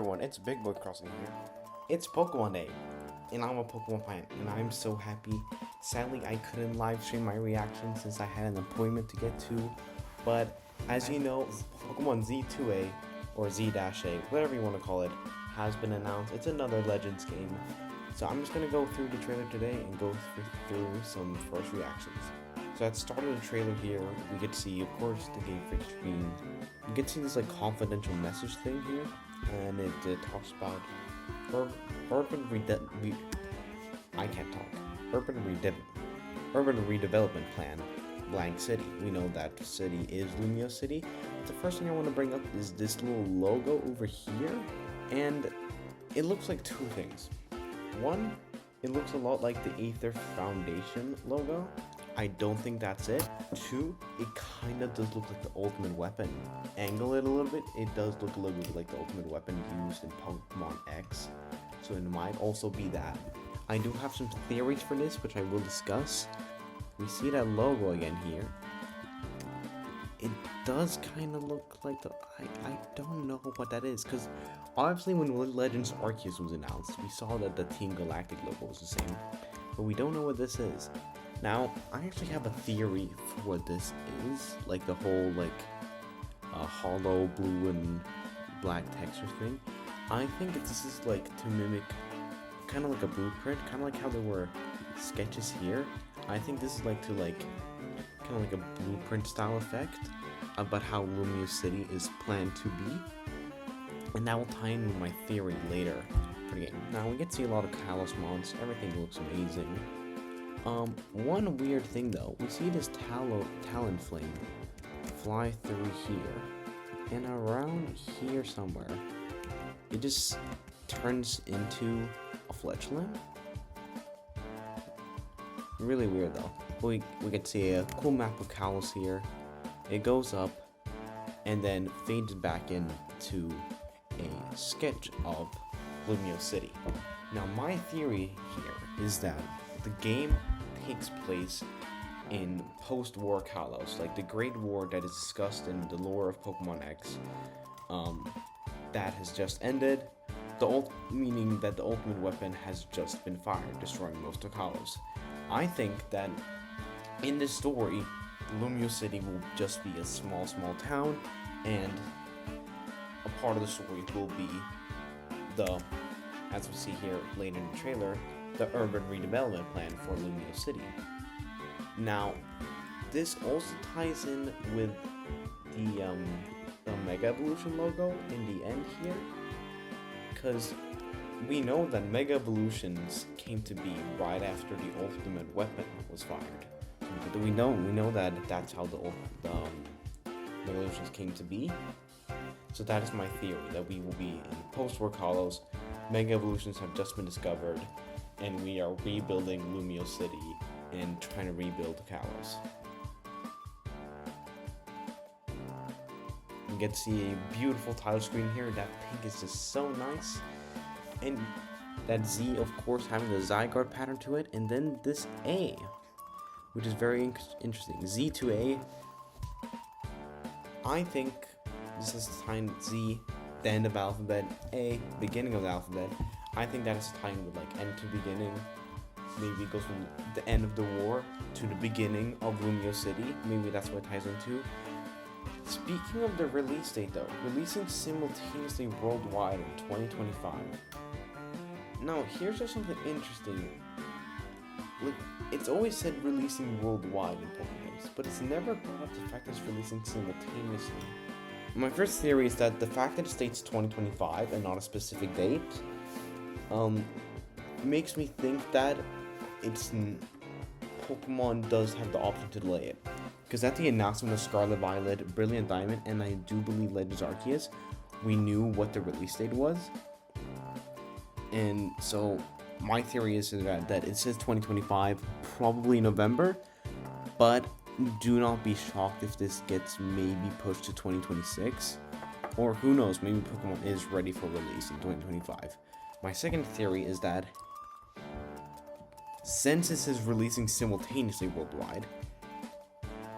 everyone, it's Big Boy Crossing here. It's Pokemon Day, and I'm a Pokemon fan, and I'm so happy. Sadly, I couldn't live stream my reaction since I had an appointment to get to, but as you know, Pokemon Z2A, or Z-A, whatever you want to call it, has been announced. It's another Legends game, so I'm just going to go through the trailer today and go through some first reactions. So at the start of the trailer here, we get to see, of course, the Game Freak screen. You get to see this like confidential message thing here, and it talks about urban redevelopment plan, blank city. We know that city is Lumiose City. But the first thing I want to bring up is this little logo over here, and it looks like two things. One, it looks a lot like the Aether Foundation logo. I don't think that's it. Two, it kind of does look like the Ultimate Weapon. Angle it a little bit, it does look a little bit like the Ultimate Weapon used in Pokemon X. So it might also be that. I do have some theories for this, which I will discuss. We see that logo again here. It does kind of look like the... I don't know what that is, because obviously when Legends Arceus was announced, we saw that the Team Galactic logo was the same. But we don't know what this is. Now, I actually have a theory for what this is, like the whole hollow blue and black texture thing. I think this is like to mimic kind of like a blueprint, kind of like how there were sketches here. I think this is like to kind of like a blueprint style effect about how Lumiose City is planned to be, and that will tie in with my theory later for the game. Now we get to see a lot of Kalos mons. Everything looks amazing. One weird thing though, we see this Talonflame fly through here, and around here somewhere, it just turns into a Fletchling. Really weird though. We get to see a cool map of Kalos here. It goes up, and then fades back into a sketch of Lumiose City. Now my theory here is that the game takes place in post-war Kalos, like the Great War that is discussed in the lore of Pokemon X, that has just ended, meaning that the Ultimate Weapon has just been fired, destroying most of Kalos. I think that in this story, Lumiose City will just be a small town, and a part of the story will be as we see here later in the trailer, the urban redevelopment plan for Lumiose City. Now, this also ties in with the Mega Evolution logo in the end here, because we know that Mega Evolutions came to be right after the Ultimate Weapon was fired. We know that that's how the Mega Evolutions came to be. So that is my theory, that we will be in post-war Kalos. Mega Evolutions have just been discovered, and we are rebuilding Lumiose City and trying to rebuild Kalos. You get to see a beautiful title screen here. That pink is just so nice. And that Z, of course, having the Zygarde pattern to it. And then this A, which is very interesting. Z2A. I think this is time Z, the end of alphabet, A, beginning of the alphabet. I think that is tying with like end to beginning. Maybe it goes from the end of the war to the beginning of Lumiose City. Maybe that's what it ties into. Speaking of the release date though, releasing simultaneously worldwide in 2025. Now, here's just something interesting. Like, it's always said releasing worldwide in Pokemon games, but it's never brought up the fact that it's releasing simultaneously. My first theory is that the fact that it states 2025 and not a specific date makes me think that Pokemon does have the option to delay it. Because at the announcement of Scarlet Violet, Brilliant Diamond, and I do believe Legends Arceus, we knew what the release date was. And so my theory is that it says 2025, probably November, but do not be shocked if this gets maybe pushed to 2026, or who knows, maybe Pokemon is ready for release in 2025. My second theory is that since this is releasing simultaneously worldwide,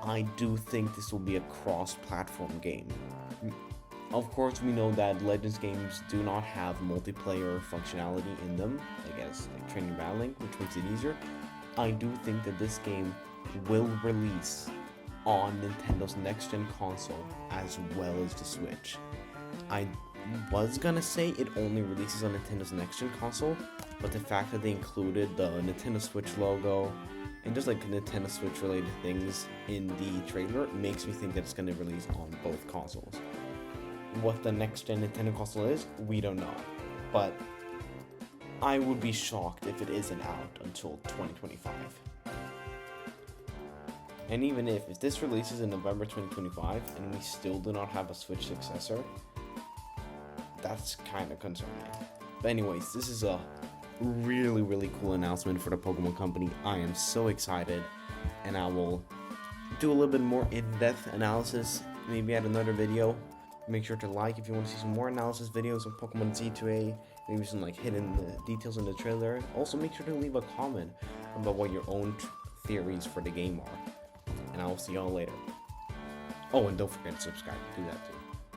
I do think this will be a cross-platform game. Of course, we know that Legends games do not have multiplayer functionality in them, I guess, like training battling, which makes it easier. I do think that this game will release on Nintendo's next-gen console as well as the Switch. I was gonna say it only releases on Nintendo's next-gen console, but the fact that they included the Nintendo Switch logo and just like Nintendo Switch related things in the trailer makes me think that it's gonna release on both consoles. What the next-gen Nintendo console is, we don't know, but I would be shocked if it isn't out until 2025. And even if this releases in November 2025 and we still do not have a Switch successor, that's kind of concerning. But anyways, this is a really cool announcement for the Pokemon Company. I am so excited, and I will do a little bit more in-depth analysis maybe at another video. Make sure to like if you want to see some more analysis videos of Pokemon Z2A, maybe some like hidden details in the trailer. Also, make sure to leave a comment about what your own theories for the game are. And I will see y'all later. Oh, and don't forget to subscribe. Do that too.